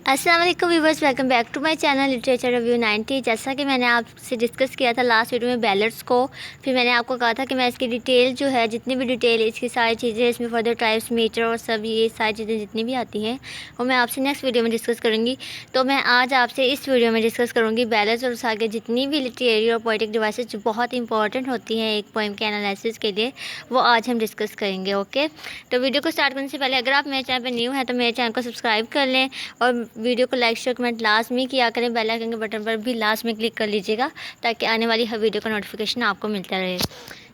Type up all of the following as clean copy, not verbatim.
अस्सलाम वालेकुम viewers, welcome back to my channel literature review 90। जैसा कि मैंने आपसे डिस्कस किया था लास्ट वीडियो में बैलेट्स को, फिर मैंने आपको कहा था कि मैं इसकी डिटेल जो है, जितनी भी डिटेल इसकी सारी चीज़ें, इसमें फर्दर टाइप्स, मीटर और सब ये सारी चीज़ें जितनी भी आती हैं वो मैं आपसे नेक्स्ट वीडियो में डिस्कस करूँगी। तो मैं आज आपसे इस वीडियो में डिस्कस करूँगी बैलेट्स और उसके आगे जितनी भी लिटरेरी और पोएटिक डिवाइसेस जो बहुत इंपॉर्टेंट होती हैं एक पोएम के एनालिसिस के लिए, वो आज हम डिस्कस करेंगे। ओके, तो वीडियो को स्टार्ट करने से पहले अगर आप मेरे चैनल पर न्यू हैं तो मेरे चैनल को सब्सक्राइब कर लें और वीडियो को लाइक शेयर कमेंट लास्ट में किया करें। बेल आइकन के बटन पर भी लास्ट में क्लिक कर लीजिएगा ताकि आने वाली हर वीडियो का नोटिफिकेशन आपको मिलता रहे।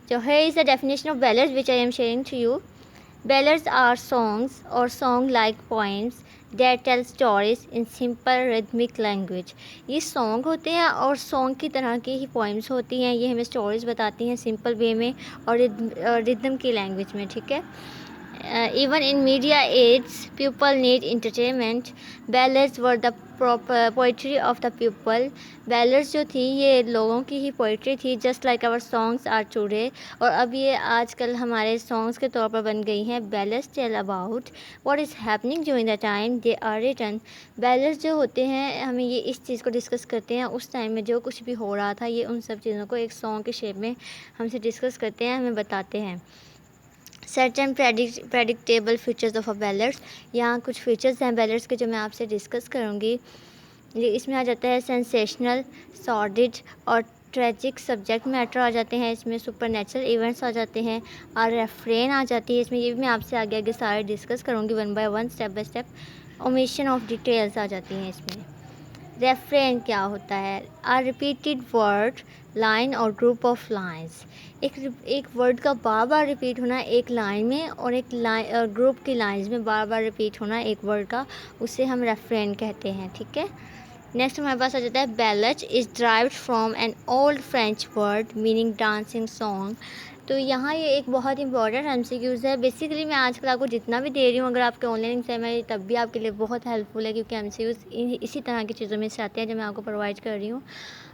So here is the definition of ballads which I am sharing to you. Ballads are songs or song-like poems that tell stories in simple rhythmic language. ये सॉन्ग होते हैं और सॉन्ग की तरह की ही पोइम्स होती हैं। ये हमें स्टोरीज बताती हैं सिंपल वे में और रिदम की लैंग्वेज में, ठीक है। Even in media age, people need entertainment. Ballads were the poetry of the people. Ballads जो थी ये लोगों की ही पोइट्री थी, just like our songs are today. और अब ये आजकल हमारे सॉन्ग्स के तौर पर बन गई हैं। Ballads tell about what is happening during the time they are written. Ballads जो होते हैं हमें ये इस चीज़ को डिस्कस करते हैं, उस टाइम में जो कुछ भी हो रहा था, ये उन सब चीज़ों को एक सॉन्ग के शेप में हमसे डिस्कस करते हैं, हमें बताते हैं। Certain predictable features of a ballets, यहाँ कुछ फीचर्स हैं बैलेट्स के जो मैं आपसे डिस्कस करूँगी। ये इसमें आ जाता है सेंसेशनल, सॉर्डिड और ट्रेजिक सब्जेक्ट मैटर आ जाते हैं, इसमें सुपरनेचुरल इवेंट्स आ जाते हैं और रेफ्रेन आ जाती है इसमें। ये भी मैं आपसे आगे आगे सारे डिस्कस करूँगी one by one, step by step. Omission of details आ जाती हैं इसमें। रेफ्रेन क्या होता है? आ रिपीटेड वर्ड, लाइन और ग्रुप ऑफ लाइंस। एक वर्ड का बार बार रिपीट होना एक लाइन में और एक लाइन ग्रुप की लाइंस में बार बार रिपीट होना एक वर्ड का, उसे हम रेफ्रेन कहते हैं, ठीक है। नेक्स्ट हमारे पास आ जाता है ballot is derived from an old French word meaning dancing song. तो यहाँ ये एक बहुत इंपॉर्टेंट एमसीक्यूज़ है। बेसिकली मैं आजकल आपको जितना भी दे रही हूँ, अगर आपके ऑनलाइन एग्जाम है तब भी आपके लिए बहुत हेल्पफुल है, क्योंकि एमसीक्यूज़ इसी तरह की चीज़ों में से आते हैं जो मैं आपको प्रोवाइड कर रही हूँ।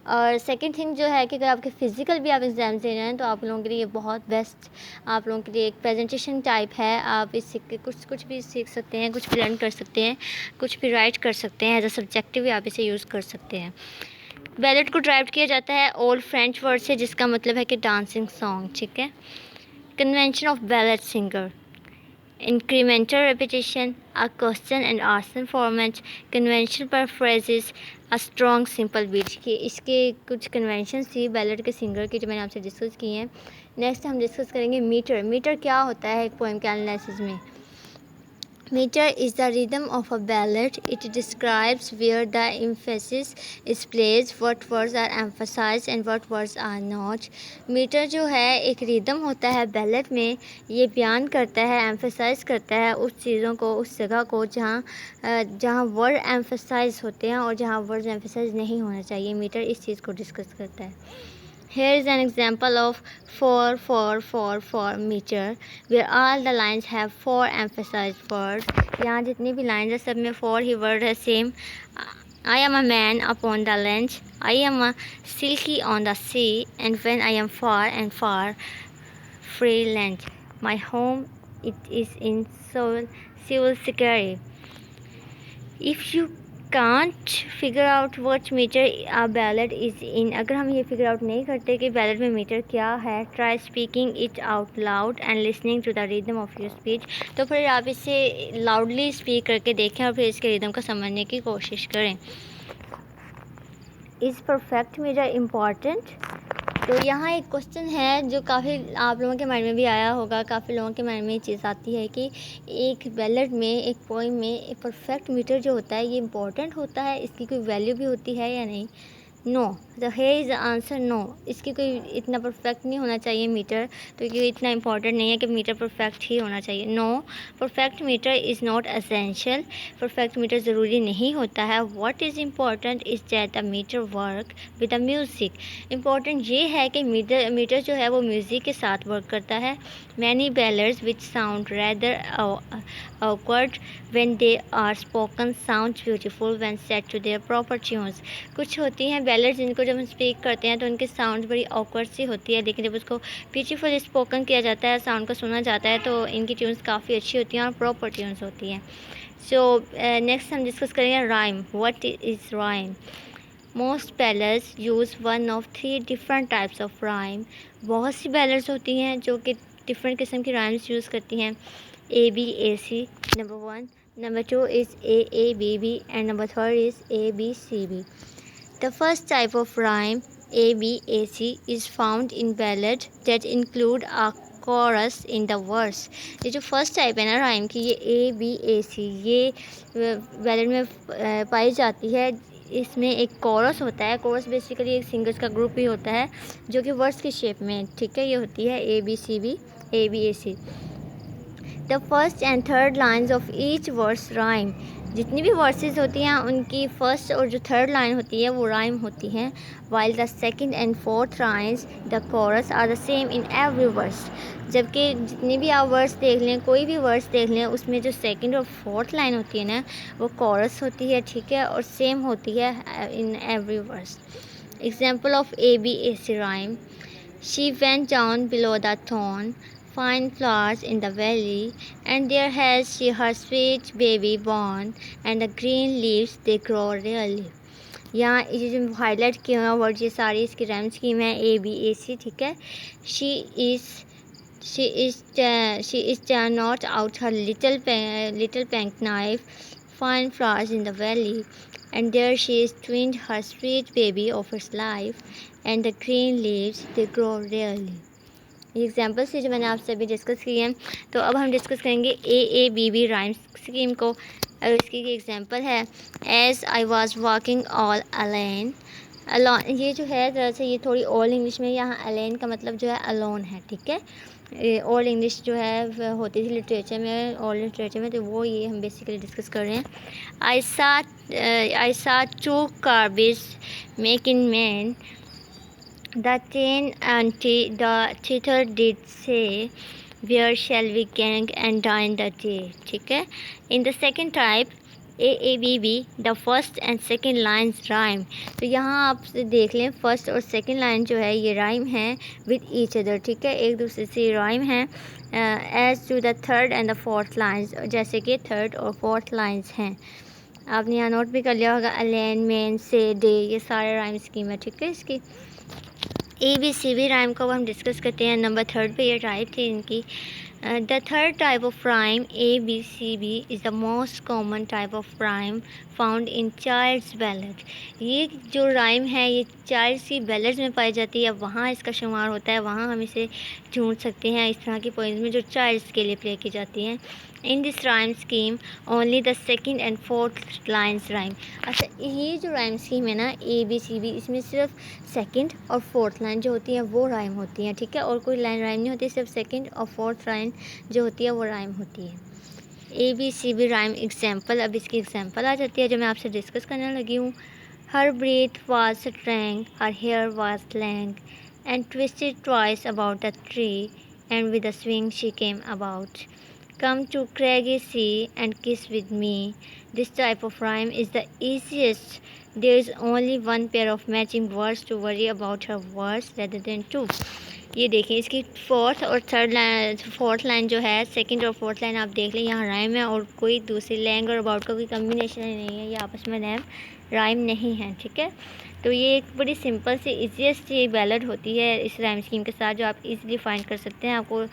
और सेकंड थिंग जो है कि अगर आपके फ़िज़िकल भी आप एग्ज़ाम दे रहे हैं तो आप लोगों के लिए ये बहुत बेस्ट, आप लोगों के लिए एक प्रेजेंटेशन टाइप है। आप इससे कुछ भी सीख सकते हैं, कुछ भी लर्न कर सकते हैं, कुछ भी राइट कर सकते हैं, एज अ सब्जेक्टिव भी आप इसे यूज़ कर सकते हैं। बैलेट को ड्राइव किया जाता है ओल्ड फ्रेंच वर्ड से जिसका मतलब है कि डांसिंग सॉन्ग, ठीक है। Convention of ballad singer, incremental repetition, a question and answer format, conventional phrases, a strong simple beat. के इसके कुछ कन्वेंशन थी बैलेट के सिंगर की जो मैंने आपसे डिस्कस की हैं। नेक्स्ट हम डिस्कस करेंगे मीटर। मीटर क्या होता है एक पोएम के एनालिसिस में? Meter is the rhythm of a ballad. It describes where the emphasis is placed, what words are emphasized and what words are not. Metre जो है एक रिदम होता है बैलेड में, ये बयान करता है, एम्फसाइज करता है उस चीज़ों को, उस जगह को जहाँ वर्ड एम्फसाइज होते हैं और जहाँ वर्ड एम्फसाइज नहीं होना चाहिए। मीटर इस चीज़ को डिस्कस करता है। Here is an example of 4 meter where all the lines have 4 emphasized words. यहाँ जितनी भी lines है सब में 4 ही word है same. I am a man upon the land. I am a silky on the sea. And when I am far and far, free land. My home it is in Seoul security. If you can't figure out what meter a ballad is in, अगर हम ये figure out नहीं करते कि ballad में metre क्या है, try speaking it out loud and listening to the rhythm of your speech. तो फिर आप इसे लाउडली स्पीक करके देखें और फिर इसके रिदम को समझने की कोशिश करें। Is perfect metre important? तो यहाँ एक क्वेश्चन है जो काफ़ी आप लोगों के माइंड में भी आया होगा, काफ़ी लोगों के माइंड में ये चीज़ आती है कि एक बैलेड में, एक पोइम में एक परफेक्ट मीटर जो होता है ये इम्पॉर्टेंट होता है, इसकी कोई वैल्यू भी होती है या नहीं? No, the here is the answer no. इसकी कोई इतना परफेक्ट नहीं होना चाहिए मीटर, तो ये इतना इंपॉर्टेंट नहीं है कि मीटर परफेक्ट ही होना चाहिए। No, perfect metre is not essential. Perfect metre ज़रूरी नहीं होता है। What is important is that the metre work with the music. Important ये है कि मीटर जो है वो म्यूज़िक के साथ वर्क करता है। Many ballads which sound rather awkward when they are spoken sounds beautiful when set to their proper tunes. कुछ होती हैं बैलर्स जिनको जब हम स्पीक करते हैं तो उनकी साउंड बड़ी ऑकवर्ड सी होती है, लेकिन जब उसको ब्यूटीफुल स्पोकन किया जाता है, साउंड को सुना जाता है, तो इनकी ट्यून्स काफ़ी अच्छी होती हैं और प्रॉपर ट्यून्स होती हैं। सो नेक्स्ट हम डिस्कस करेंगे rhyme. What is rhyme? Most ballads use one of 3 different types of rhyme. बहुत सी बैलर्स होती हैं जो कि डिफरेंट किस्म की राइम्स यूज़ करती हैं. A B A C number 1. Number 2 is A B B and number 3 is A B C B. The first type of rhyme, ABAC, is found in ballad that include a chorus in the verse. ये जो first type है ना rhyme की, ये ABAC, ये ballad में पाई जाती है. इसमें एक कोरस होता है. कोरस बेसिकली एक सिंगर्स का ग्रुप ही होता है जो कि वर्स की शेप में, ठीक है, ये होती है ABCB ABAC. The first and third lines of each verse rhyme. जितनी भी वर्सेस होती हैं उनकी फर्स्ट और जो थर्ड लाइन होती है वो राइम होती हैं. While the second and fourth lines the chorus are the same in every verse. जबकि जितनी भी आप वर्स देख लें, कोई भी वर्स देख लें, उसमें जो सेकंड और फोर्थ लाइन होती है ना, वो कोरस होती है, ठीक है, और सेम होती है in every verse. Example of ABAC rhyme. She went down below the thorn, fine flowers in the valley, and there has she her sweet baby born, and the green leaves they grow really. यहाँ ये जो highlight किए हुए word, ये सारी इसकी rhyme scheme है ABAC, ठीक है. She is not out her little penknife, fine flowers in the valley, and there she is twined her sweet baby of its life, and the green leaves they grow really. ये examples है जो मैंने आपसे अभी discuss किए हैं. तो अब हम डिस्कस करेंगे AABB राइम स्कीम को. इसकी एग्जांपल है as I was walking all alone. ये जो है दरअसल ये थोड़ी ओल्ड इंग्लिश में, यहाँ अलोन का मतलब जो है अलोन है, ठीक है. ओल्ड इंग्लिश जो है होती थी लिटरेचर में, ओल्ड लिटरेचर में, तो वो ये हम बेसिकली डिस्कस कर रहे हैं. I saw two cabbages making man. The ten auntie, the teacher did say, where shall we gang and dine the day, ठीक है. In the second type, AABB, the first and second lines rhyme. तो यहाँ आप देख लें first और second line जो है ये राइम है विद ईच अदर, ठीक है, एक दूसरे से राइम है. As to the third and the fourth lines, जैसे कि थर्ड और फोर्थ लाइन्स हैं. आपने यहाँ नोट भी कर लिया होगा. अलेन, मेन, से, डे, ये सारे राइम स्कीम है, ठीक है. इसकी ABCB राइम को हम डिस्कस करते हैं. नंबर 3 पे ये टाइप थी इनकी. The third type of rhyme ABCB is the most common type of rhyme found in child's ballad. ये जो राइम है ये चाइल्ड्स की बैलेड्स में पाई जाती है, वहाँ इसका शुमार होता है, वहाँ हम इसे ढूंढ सकते हैं इस तरह की पोइम्स में जो चाइल्ड्स के लिए प्ले की जाती हैं. In this rhyme scheme only the second and fourth lines rhyme. अच्छा, ये जो राइम स्कीम है ना ABCB, इसमें सिर्फ सेकंड और फोर्थ लाइन जो होती है वो राइम होती हैं, ठीक है, और कोई लाइन राइम नहीं होती, सिर्फ सेकंड और फोर्थ लाइन जो होती है वो राइम होती है. ABCB rhyme example. अब इसकी एग्जाम्पल आ जाती है जो मैं आपसे डिस्कस करने लगी हूँ. Her breath was strang, her hair was lang, and twisted twice about the tree, and with a swing she came about. Come to craggy sea and kiss with me. This type of rhyme is the easiest. There is only one pair of matching words to worry about her words rather than two. ये देखिए इसकी fourth line जो है, second और fourth line आप देख लें, यहाँ राइम है और कोई दूसरी लैंग और अबाउट का कोई कम्बिनेशन नहीं है, ये आपस में राइम नहीं है, ठीक है. तो ये एक बड़ी सिंपल सी ईजीएस्ट ये बैलेड होती है इस राइम स्कीम के साथ, जो आप इजीली फाइंड कर सकते हैं. आपको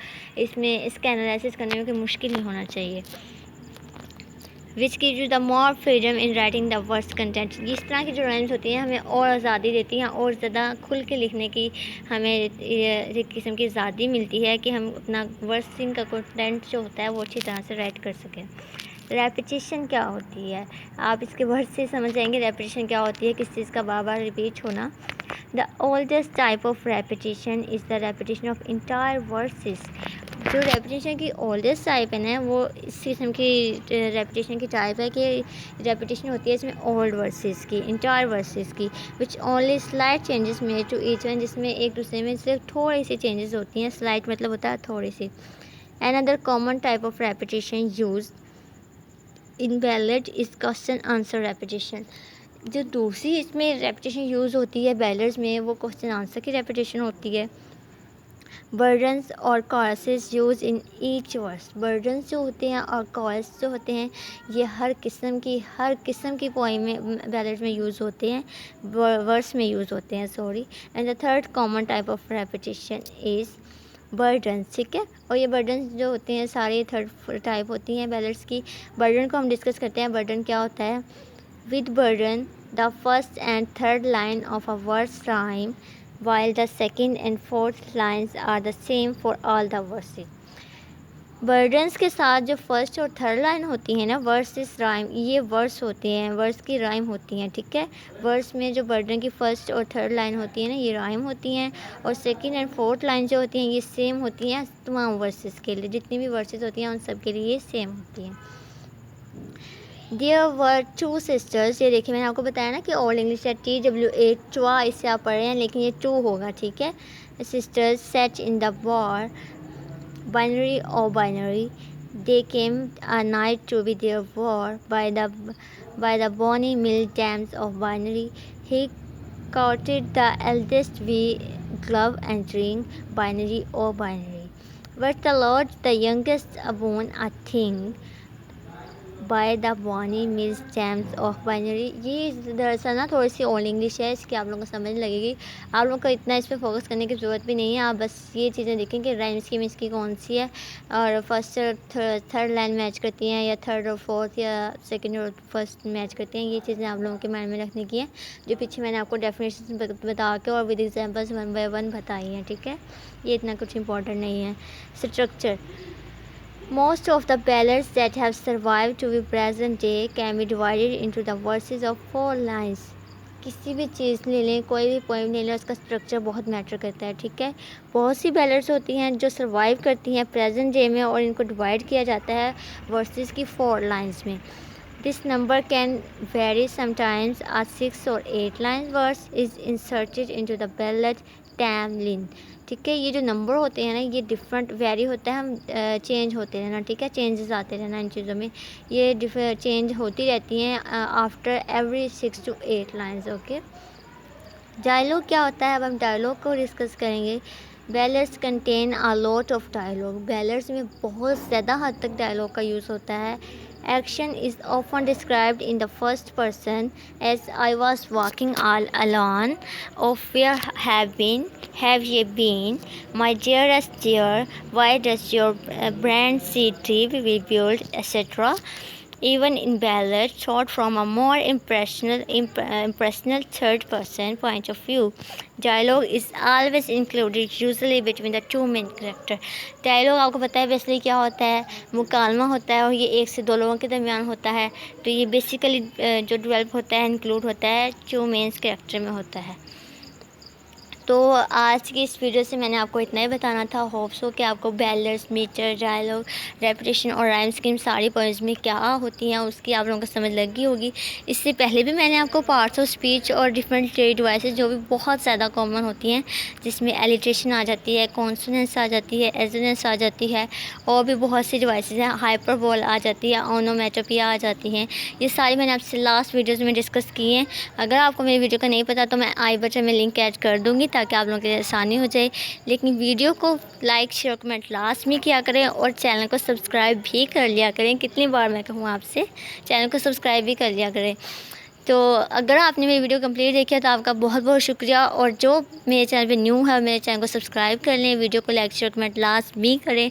इसमें इसका एनालिसिस करने में कोई मुश्किल नहीं होना चाहिए. Which gives you the more freedom in writing the words content. इस तरह की जो राइम्स होती हैं हमें और आज़ादी देती हैं, और ज़्यादा खुल के लिखने की हमें एक किस्म की आज़ादी मिलती है कि हम अपना वर्ड्स का कंटेंट जो होता है वो अच्छी तरह से राइट कर सकें. रेपिटेशन क्या होती है, आप इसके वर्ड से समझ जाएंगे रेपिटेशन क्या होती है, किस चीज़ का बार बार रिपीट होना. The oldest type of repetition is the repetition of entire versus. जो रेपिटेशन की ओल्डेस्ट टाइप है ना वो इस किस्म की रेपिटेशन की टाइप है कि रेपिटेशन होती है इसमें ओल्ड वर्सेस की, इंटायर वर्सेस की, which only slight changes made to each one, जिसमें एक दूसरे में सिर्फ थोड़ी सी चेंजेस होती हैं. स्लाइट मतलब होता है थोड़ी सी. Another common type of repetition use in ballad is question answer repetition. जो दूसरी इसमें रेपिटेशन यूज़ होती है बैलेड्स में वो क्वेश्चन आंसर की रेपिटेशन होती है. बर्डन्स और choruses use in each verse. Burdens जो होते हैं और कॉरस जो होते हैं ये हर किस्म की पोइम में बैलेट में यूज़ होते हैं, वर्स में यूज़ होते हैं, sorry. And the third common type of repetition is burdens, ठीक है। और ये बर्डन्स जो होते हैं सारे थर्ड टाइप होती हैं बैलेट्स की। बर्डन को हम डिस्कस करते हैं। बर्डन क्या होता है? With burden the first and third line of a verse rhyme while the second and fourth lines are the same for all the verses। Burdens के साथ जो फर्स्ट और थर्ड लाइन होती है ना, वर्सेस राइम, ये वर्स होते हैं, वर्स की राइम होती हैं, ठीक है। वर्स में जो बर्डन की फर्स्ट और थर्ड लाइन होती है ना, ये राइम होती हैं, और सेकंड एंड फोर्थ लाइन जो होती हैं ये सेम होती हैं तमाम वर्सेस के लिए। जितनी भी वर्सेस होती हैं उन सब के लिए ये सेम होती हैं। देयर वर टू सिस्टर्स, ये देखिए मैंने आपको बताया ना कि ओल्ड इंग्लिश है TWA, चुआ, इससे आप पढ़ रहे हैं लेकिन ये टू होगा, ठीक है। Sisters set in the war, binary or binary, they came a night to be their war by the bonny mill dams of binary. He courted the eldest wee glove entering binary or binary, but the lord the youngest upon a thing by the bonny mill dams of Binnorie. ये दरअसल ना थोड़ी सी old English है, इसकी आप लोगों को समझ लगेगी। आप लोगों को इतना इस पर फोकस करने की ज़रूरत भी नहीं है, आप बस ये चीज़ें देखें कि राइम स्कीम इसकी कौन सी है और फर्स्ट और थर्ड लाइन मैच करती हैं या थर्ड और फोर्थ या सेकेंड और फर्स्ट मैच करती हैं। ये चीज़ें आप लोगों के माइंड में रखने की हैं, जो पीछे मैंने आपको डेफिनेशन बता के और विद एग्जाम्पल्स 1 by 1 बताई हैं, ठीक है। ये इतना कुछ इंपॉर्टेंट नहीं है। Structure, most of the ballads that have survived to the present day can be divided into the verses of 4 lines। किसी भी चीज़ ले लें, कोई भी पोएम ले लें, उसका स्ट्रक्चर बहुत मैटर करता है, ठीक है। बहुत सी बैलेट्स होती हैं जो सर्वाइव करती हैं प्रेजेंट डे में और इनको डिवाइड किया जाता है वर्सेस की 4 लाइन्स में। This number can very sometimes uh 6 or 8 line verse is inserted into the ballad timeline, ठीक है। ये जो नंबर होते हैं ना ये डिफरेंट वेरी होता है, हम चेंज होते रहना, ठीक है, चेंजेस आते रहना इन चीज़ों में, ये चेंज होती रहती हैं after every 6 to 8 lines, okay. Dialogue क्या होता है? अब हम डायलॉग को डिस्कस करेंगे। Ballads contain a lot of dialogue. Ballads में बहुत ज़्यादा हद तक डायलॉग का यूज़ होता है। Action is often described in the first person, as I was walking all alone, of where have ye been, my dearest dear, why does your brand city be built, etc. Even in ballad, thought from a more impersonal third person point of view. Dialogue is always included, usually between the two main character। Dialogue आपको पता है basically क्या होता है? मुकालमा होता है और ये एक से दो लोगों के दरमियान होता है। तो ये बेसिकली जो डेवलप होता है, इंक्लूड होता है, जो मेन कैरेक्टर में होता है। तो आज की इस वीडियो से मैंने आपको इतना ही बताना था। होप्स हो कि आपको बैलेट्स, मीटर, डायलॉग, रेपिटेशन और राइम स्कीम सारी पोएम्स में क्या होती हैं उसकी आप लोगों को समझ लगी होगी। इससे पहले भी मैंने आपको पार्ट्स ऑफ स्पीच और डिफरेंट डिवाइसेस जो भी बहुत ज़्यादा कॉमन होती हैं, जिसमें एलिट्रेशन आ जाती है, कॉन्सोनेंस आ जाती है, एजोनेंस आ जाती है, और भी बहुत सी डिवाइसेस हैं, हाइपरबोल आ जाती है, ओनोमेटोपिया आ जाती हैं। ये सारी मैंने आपसे लास्ट वीडियोज़ में डिस्कस की हैं। अगर आपको मेरी वीडियो का नहीं पता तो मैं आई बटन में लिंक ऐड कर दूँगी ताकि आप लोगों के लिए आसानी हो जाए। लेकिन वीडियो को लाइक, शेयर, कमेंट लाजमी किया करें और चैनल को सब्सक्राइब भी कर लिया करें। कितनी बार मैं कहूँ आपसे, चैनल को सब्सक्राइब भी कर लिया करें। तो अगर आपने मेरी वीडियो कंप्लीट देखी है तो आपका बहुत बहुत शुक्रिया, और जो मेरे चैनल पे न्यू है मेरे चैनल को सब्सक्राइब कर लें, वीडियो को लाइक, शेयर, कमेंट लाजमी करें।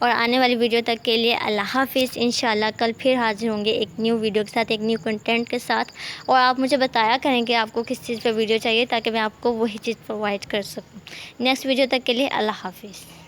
और आने वाली वीडियो तक के लिए अल्लाह हाफिज़। इंशाल्लाह कल फिर हाजिर होंगे एक न्यू वीडियो के साथ, एक न्यू कंटेंट के साथ। और आप मुझे बताया करें कि आपको किस चीज़ पर वीडियो चाहिए ताकि मैं आपको वही चीज़ प्रोवाइड कर सकूँ। नेक्स्ट वीडियो तक के लिए अल्लाह हाफिज़।